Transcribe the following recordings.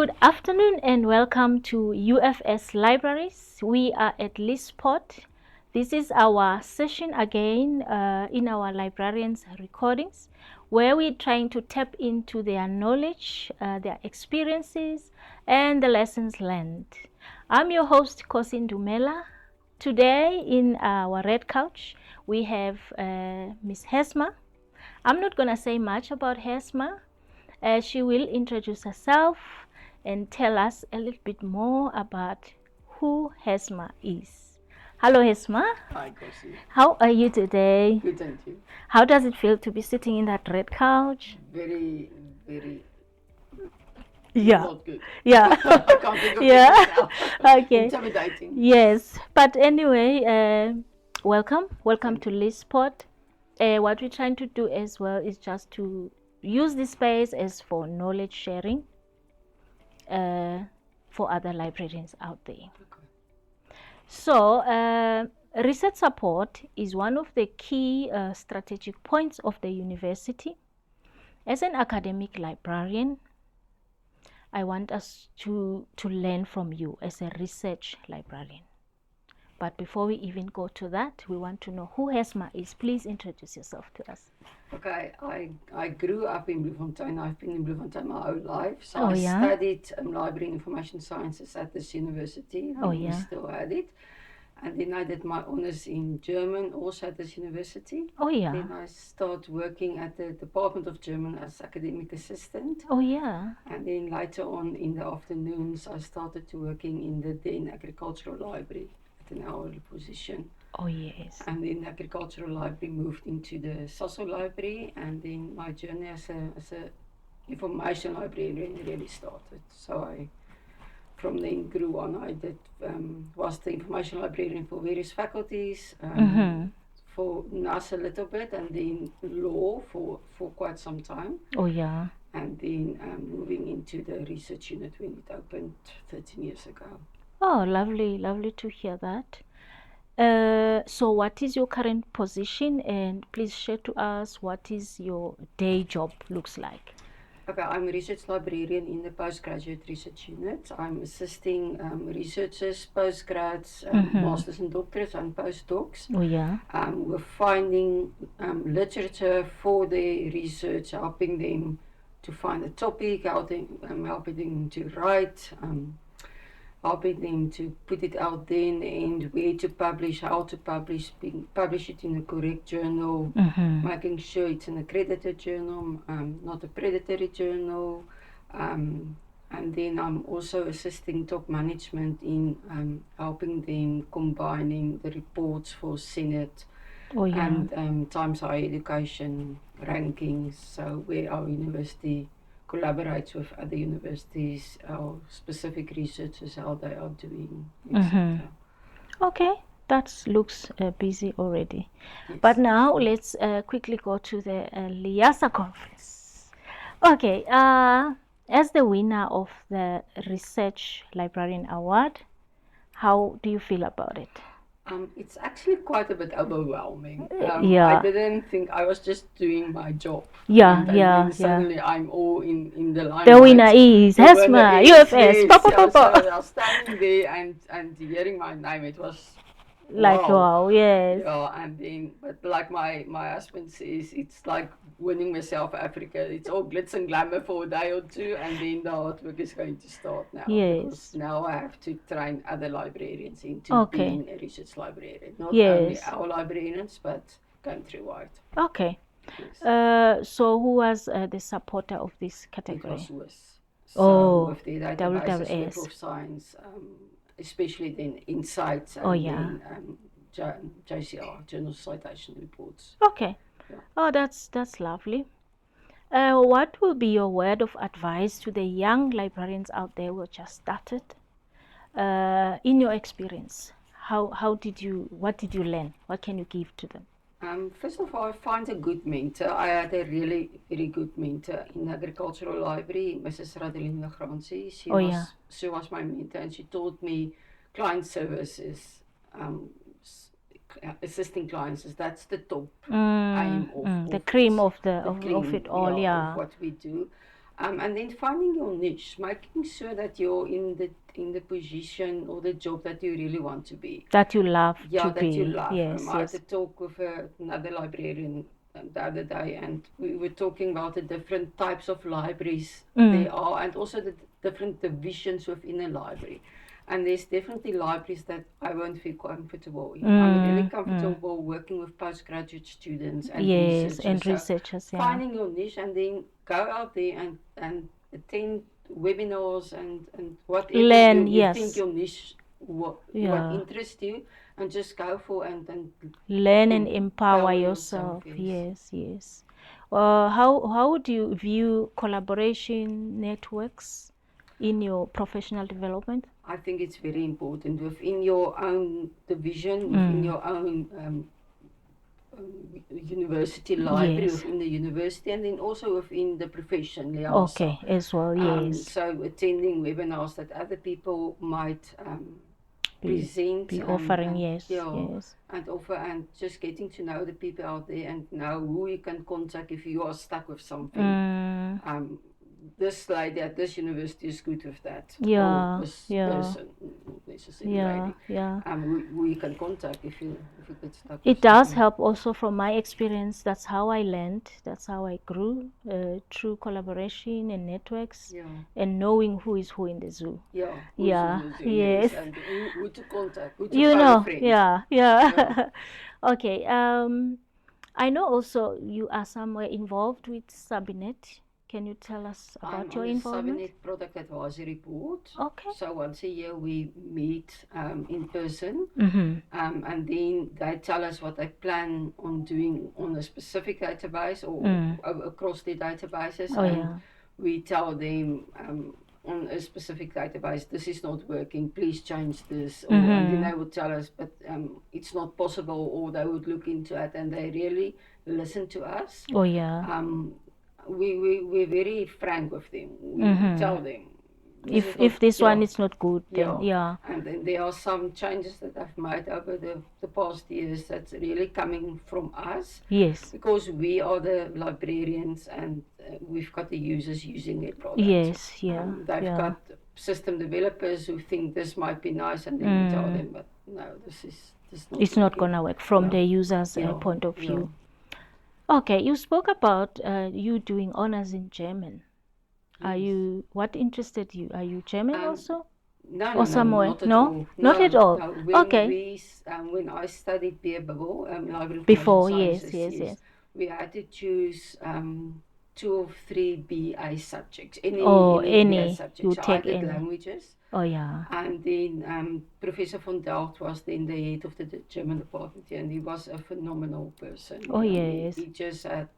Good afternoon and welcome to UFS Libraries. We are at LISPOT. This is our session again in our librarians recordings, where we're trying to tap into their knowledge, their experiences, and the lessons learned. I'm your host, Kosin Dumela. Today in our red couch, we have Miss Hesma. I'm not going to say much about Hesma. She will introduce herself and tell us a little bit more about who Hesma is. Hello, Hesma. Hi, Kosi. How are you today? Good, thank you. How does it feel to be sitting in that red couch? Very Yeah. not good. Yeah. I can't think of Yeah. it myself. Okay. Intimidating. Yes. But anyway, welcome to LISPOT. What we're trying to do as well is just to use this space as for knowledge sharing for other librarians out there. Okay. So research support is one of the key strategic points of the university. As an academic librarian, I want us to learn from you as a research librarian. But before we even go to that, we want to know who Hesma is. Please introduce yourself to us. Okay, I grew up in Bloemfontein. I've been in Bloemfontein my whole life. So Oh, I yeah? studied library and information sciences at this university. Oh, We yeah. still had it. And then I did my honors in German, also at this university. Oh, yeah. Then I started working at the Department of German as academic assistant. Oh, yeah. And then later on in the afternoons, I started to working in the then agricultural library at an hourly position. Oh, yes. And then the agricultural library moved into the social library, and then my journey as a information librarian really started. So I from then grew on. I did was the information librarian for various faculties, for NAS a little bit, and then law for quite some time. Oh, yeah. And then moving into the research unit when it opened 13 years ago. Oh, lovely to hear that. So what is your current position, and please share to us what is your day job looks like. Okay, I'm a research librarian in the postgraduate research unit. I'm assisting researchers, postgrads, masters and doctorates and postdocs. Oh, yeah. With finding literature for their research, helping them to find a topic, helping them to write, helping them to put it out there in the end, where to publish, how to publish, publish it in a correct journal, making sure it's an accredited journal, not a predatory journal. And then I'm also assisting top management in helping them combining the reports for Senate. Oh, yeah. And Times Higher Education rankings, so where our university collaborates with other universities, our specific researchers, how they are doing, etc. Okay, that looks busy already. Yes. But now let's quickly go to the LIASA conference. Okay, as the winner of the Research Librarian Award, how do you feel about it? It's actually quite a bit overwhelming. Yeah. I didn't think I was just doing my job. Yeah, and then suddenly I'm all in the limelight. The winner is The winner Hesma, is, UFS. yes, Pa, pa, pa, pa. So I was standing there and hearing my name, it was Like, wow, yes. Yeah, and then, but like my husband says, it's like winning Miss South Africa. It's all glitz and glamour for a day or two, and then the hard work is going to start now. Yes. Because now I have to train other librarians into Okay. being a research librarian. Not Yes. only our librarians, but countrywide. Okay. Yes. So who was the supporter of this It category? was WIS. Oh, with the databases, Web WWS. of Science, especially then Insights and Oh, yeah. then JCR, Journal Citation Reports. Okay. Yeah. Oh, that's lovely. What will be your word of advice to the young librarians out there who just started? In your experience, what did you learn? What can you give to them? First of all, find a good mentor. I had a really, really good mentor in the agricultural library, Mrs. Radelina Granzi. She was my mentor, and she taught me client services, assisting clients. That's the top aim of the cream of the cream, it all, yeah. of what we do. And then finding your niche, making sure that you're in the position or the job that you really want to be. That you love Yeah, to that be. you love. Yes, I had yes. a talk with another librarian the other day, and we were talking about the different types of libraries there are, and also the different divisions within a library. And there's definitely libraries that I won't feel comfortable in. I'm really comfortable working with postgraduate students and Yes, researchers. and So researchers, yeah. finding your niche and then go out there and attend webinars and whatever Learn, you yes. think your niche, what interests you, and just go for and learn and empower yourself. Yes, yes. How do you view collaboration networks in your professional development? I think it's very important within your own division, within your own university library, Yes. within the university, and then also within the profession, LIASA. Okay, as well, yes. So attending webinars that other people might present, be offering, and, yes. and offer, and just getting to know the people out there and know who you can contact if you are stuck with something. This lady at this university is good with that. Yeah, or this yeah. person, not necessarily lady. Yeah. Who you can contact if you get stuck. It does help also from my experience. That's how I learned. That's how I grew through collaboration and networks, and knowing who is who in the zoo. Yeah. Yes. And who to contact. Who to phone a friend. Yeah. Okay. I know also you are somewhere involved with Sabinet. Can you tell us about your involvement? I'm on the Sabinet Product Advisory Board. Okay. So once a year we meet in person, Mm-hmm. and then they tell us what they plan on doing on a specific database or across their databases. We tell them on a specific database, this is not working, please change this. Or, and then they will tell us, but it's not possible, or they would look into it, and they really listen to us. We're very frank with them. We tell them if this one is not good, then And then there are some changes that I've made over the past years that's really coming from us. Yes. Because we are the librarians, and we've got the users using their product. Yes, they've got system developers who think this might be nice, and then we tell them, but no, it's not gonna work from the user's point of view. Okay, you spoke about you doing honors in German. Yes. What interested you? Are you German also? No, somewhere? Not at all. Not at all. No. Okay. When I studied Bebel, Library of Before, Sciences, yes. We had to choose 2 or 3 BA subjects. Any BA subjects. You so take I did any. languages. Oh yeah. And then Professor van Delft was then the head of the German department here, and he was a phenomenal person. Oh yes. He just had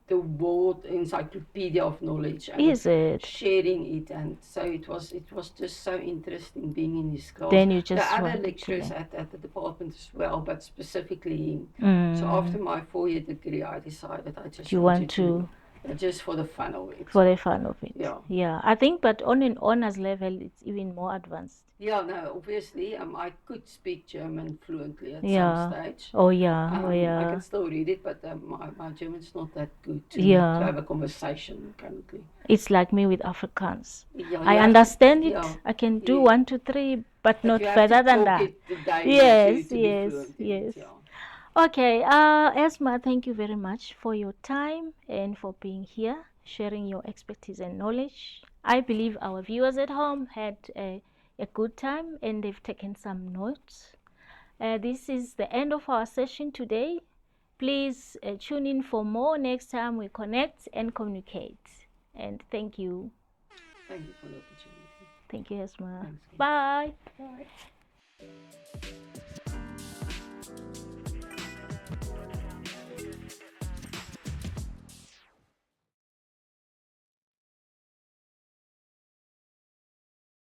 the world encyclopedia of knowledge, and is it sharing it, and so it was just so interesting being in his class. Then you just the other lecturers at the department as well, but specifically so after my 4-year degree I decided I just wanted to just for the fun of it. Yeah. I think, but on an honors level it's even more advanced. No, obviously I could speak German fluently at some stage. I can still read it, but my German's not that good to have a conversation currently. It's like me with Afrikaans. I understand it. I can do 1, 2, 3, but not further than that. Yes. Okay, Hesma, thank you very much for your time and for being here, sharing your expertise and knowledge. I believe our viewers at home had a good time and they've taken some notes. This is the end of our session today. Please tune in for more next time we connect and communicate. And thank you. Thank you for the opportunity. Thank you, Hesma. Bye. Bye.